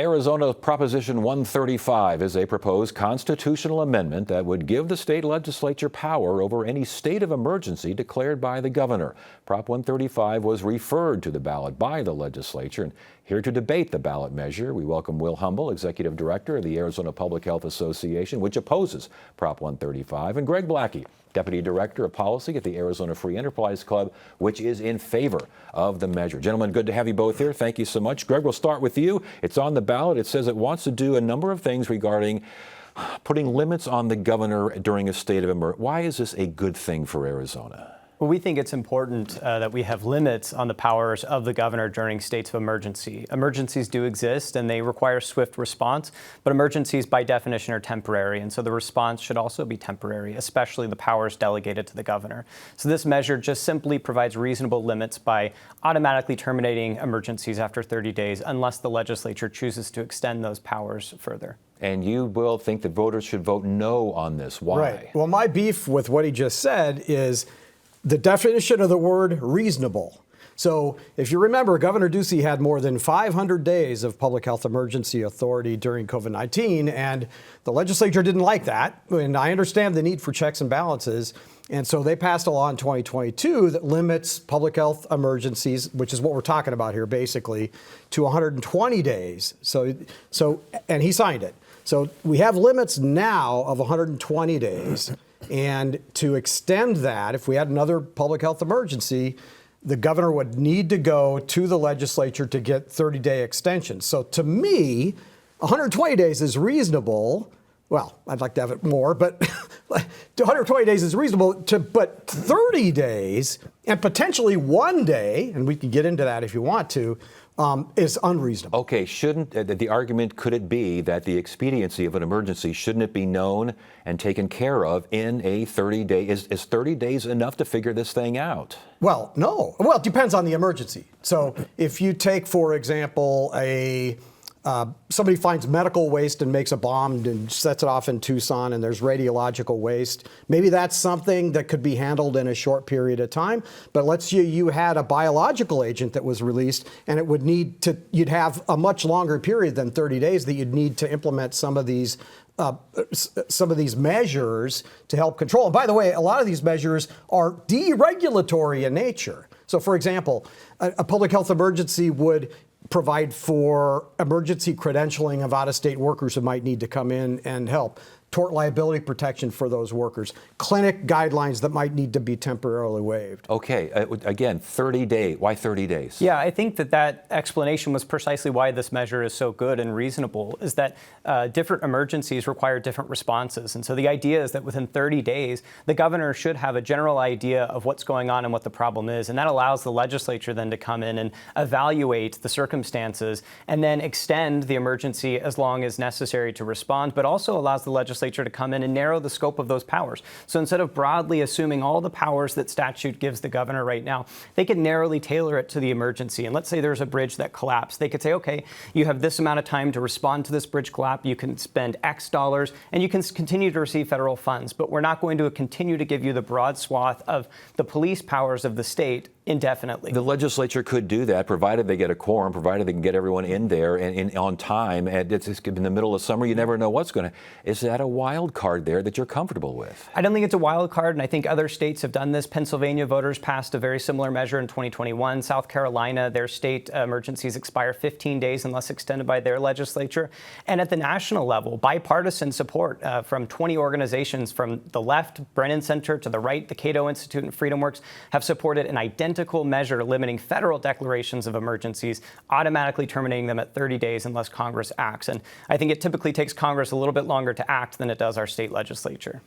Arizona Proposition 135 is a proposed constitutional amendment that would give the state legislature power over any state of emergency declared by the governor. Prop 135 was referred to the ballot by the legislature. And here to debate the ballot measure, we welcome Will Humble, Executive Director of the Arizona Public Health Association, which opposes Prop 135, and Greg Blackie, Deputy Director of Policy at the Arizona Free Enterprise Club, which is in favor of the measure. Gentlemen, good to have you both here. Thank you so much. Greg, we'll start with you. It's on the ballot. It says it wants to do a number of things regarding putting limits on the governor during a state of emergency. Why is this a good thing for Arizona? Well, we think it's important that we have limits on the powers of the governor during states of emergency. Emergencies do exist and they require swift response, but emergencies by definition are temporary, and so the response should also be temporary, especially the powers delegated to the governor. So this measure just simply provides reasonable limits by automatically terminating emergencies after 30 days unless the legislature chooses to extend those powers further. And you will think that voters should vote no on this. Why? Right. Well, my beef with what he just said is the definition of the word reasonable. So if you remember, Governor Ducey had more than 500 days of public health emergency authority during COVID-19, and the legislature didn't like that. And I understand the need for checks and balances. And so they passed a law in 2022 that limits public health emergencies, which is what we're talking about here, basically, to 120 days. And he signed it. So we have limits now of 120 days. And to extend that, if we had another public health emergency, the governor would need to go to the legislature to get 30-day extensions. So to me, 120 days is reasonable. Well, I'd like to have it more, but 120 days is reasonable. But 30 days and potentially 1 day, and we can get into that if you want to, is unreasonable. Okay, shouldn't the argument, could it be that the expediency of an emergency, shouldn't it be known and taken care of in a 30-day? Is 30 days enough to figure this thing out? Well, no. Well, it depends on the emergency. So if you take, for example, somebody finds medical waste and makes a bomb and sets it off in Tucson, and there's radiological waste, maybe that's something that could be handled in a short period of time. But let's say you had a biological agent that was released, and it would you'd have a much longer period than 30 days that you'd need to implement some of these measures to help control. And by the way, a lot of these measures are deregulatory in nature. So for example, a public health emergency would provide for emergency credentialing of out-of-state workers who might need to come in and help, tort liability protection for those workers, clinic guidelines that might need to be temporarily waived. Okay, again, 30 days. Why 30 days? Yeah, I think that explanation was precisely why this measure is so good and reasonable, is that different emergencies require different responses. And so the idea is that within 30 days, the governor should have a general idea of what's going on and what the problem is. And that allows the legislature then to come in and evaluate the circumstances and then extend the emergency as long as necessary to respond, but also allows the legislature to come in and narrow the scope of those powers. So instead of broadly assuming all the powers that statute gives the governor right now, they could narrowly tailor it to the emergency. And let's say there's a bridge that collapsed. They could say, okay, you have this amount of time to respond to this bridge collapse. You can spend X dollars and you can continue to receive federal funds, but we're not going to continue to give you the broad swath of the police powers of the state indefinitely. The legislature could do that, provided they get a quorum, provided they can get everyone in there and on time. And it's in the middle of summer, you never know what's going to. Is that a wild card there that you're comfortable with? I don't think it's a wild card, and I think other states have done this. Pennsylvania voters passed a very similar measure in 2021. South Carolina, their state emergencies expire 15 days unless extended by their legislature. And at the national level, bipartisan support from 20 organizations from the left, Brennan Center, to the right, the Cato Institute and FreedomWorks, have supported an identical measure limiting federal declarations of emergencies, automatically terminating them at 30 days unless Congress acts. And I think it typically takes Congress a little bit longer to act than it does our state legislature.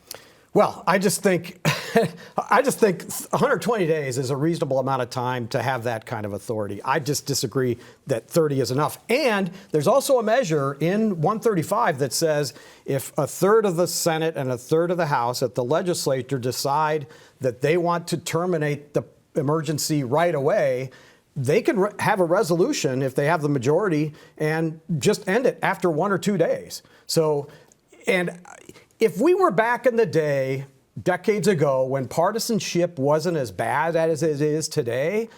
Well, I just think 120 days is a reasonable amount of time to have that kind of authority. I just disagree that 30 is enough. And there's also a measure in 135 that says if a third of the Senate and a third of the House at the legislature decide that they want to terminate the emergency right away, they can have a resolution if they have the majority and just end it after 1 or 2 days. So, and if we were back in the day, decades ago, when partisanship wasn't as bad as it is today,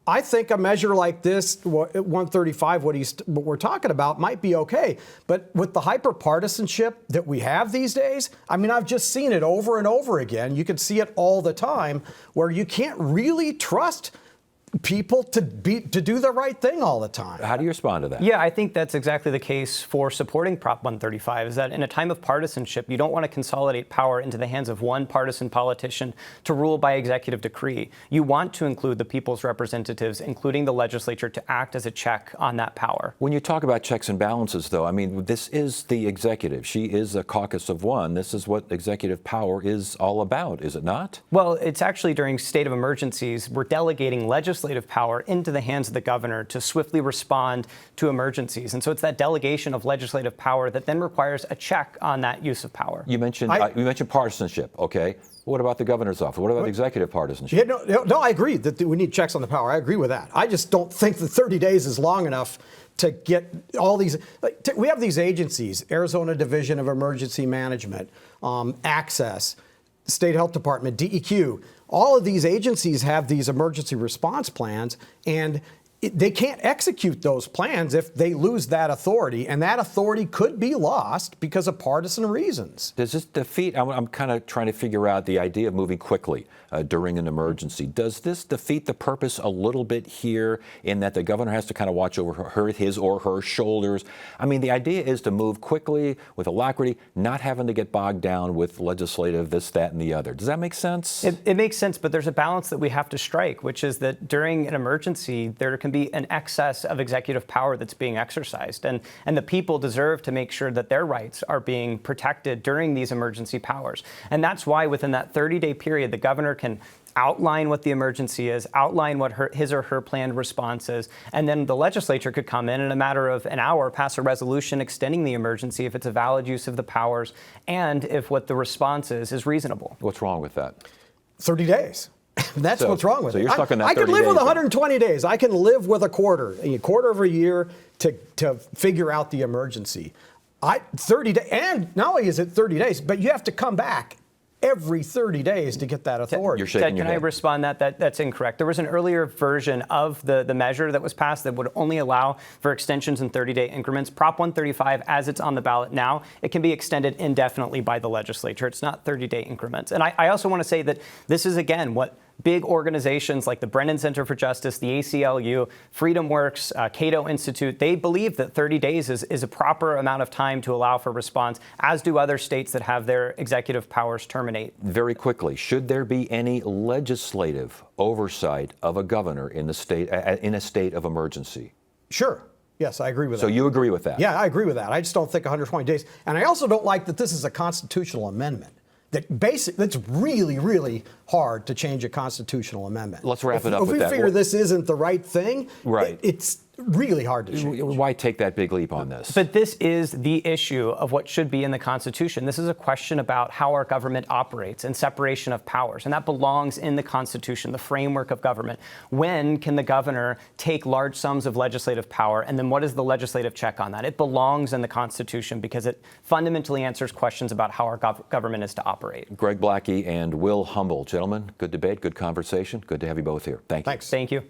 I think a measure like this, 135, what we're talking about, might be okay. But with the hyper-partisanship that we have these days, I mean, I've just seen it over and over again. You can see it all the time, where you can't really trust people to do the right thing all the time. How do you respond to that? Yeah, I think that's exactly the case for supporting Prop 135, is that in a time of partisanship, you don't want to consolidate power into the hands of one partisan politician to rule by executive decree. You want to include the people's representatives, including the legislature, to act as a check on that power. When you talk about checks and balances, though, I mean, this is the executive. She is a caucus of one. This is what executive power is all about, is it not? Well, it's actually during state of emergencies, we're delegating legislative power into the hands of the governor to swiftly respond to emergencies. And so it's that delegation of legislative power that then requires a check on that use of power. You mentioned partisanship, okay? What about the governor's office? What about executive partisanship? Yeah, no, I agree that we need checks on the power. I agree with that. I just don't think the 30 days is long enough to get all these. We have these agencies: Arizona Division of Emergency Management, Access, State Health Department, DEQ. All of these agencies have these emergency response plans, and they can't execute those plans if they lose that authority, and that authority could be lost because of partisan reasons. Does this defeat, I'm kind of trying to figure out the idea of moving quickly during an emergency. Does this defeat the purpose a little bit here, in that the governor has to kind of watch over his or her shoulders? I mean, the idea is to move quickly with alacrity, not having to get bogged down with legislative this, that, and the other. Does that make sense? It makes sense, but there's a balance that we have to strike, which is that during an emergency, there can be an excess of executive power that's being exercised. And the people deserve to make sure that their rights are being protected during these emergency powers. And that's why within that 30-day period, the governor can outline what the emergency is, outline what his or her planned response is, and then the legislature could come in a matter of an hour, pass a resolution extending the emergency if it's a valid use of the powers and if what the response is reasonable. What's wrong with that? 30 days. That's what's wrong with it. So you're stuck in that I 30 can live with days, 120 days. I can live with a quarter of a year to figure out the emergency. 30 days, and not only is it 30 days, but you have to come back every 30 days to get that authority. You're shaking Ted, your can I head. respond that's incorrect? There was an earlier version of the measure that was passed that would only allow for extensions in 30-day increments. Prop 135, as it's on the ballot now, it can be extended indefinitely by the legislature. It's not 30-day increments. And I also want to say that this is, again, what big organizations like the Brennan Center for Justice, the ACLU, FreedomWorks, Cato Institute, they believe that 30 days is a proper amount of time to allow for response, as do other states that have their executive powers terminate. Very quickly, should there be any legislative oversight of a governor in the state in a state of emergency? Sure. Yes, I agree with that. So you agree with that? Yeah, I agree with that. I just don't think 120 days. And I also don't like that this is a constitutional amendment. That's really, really hard to change a constitutional amendment. Let's wrap it up with that. If we figure this isn't the right thing, right, it's really hard to change. Why take that big leap on this? But this is the issue of what should be in the Constitution. This is a question about how our government operates and separation of powers, and that belongs in the Constitution, the framework of government. When can the governor take large sums of legislative power, and then what is the legislative check on that? It belongs in the Constitution because it fundamentally answers questions about how our government is to operate. Greg Blacke and Will Humble. Gentlemen, good debate, good conversation. Good to have you both here. Thank you. Thanks. Thank you.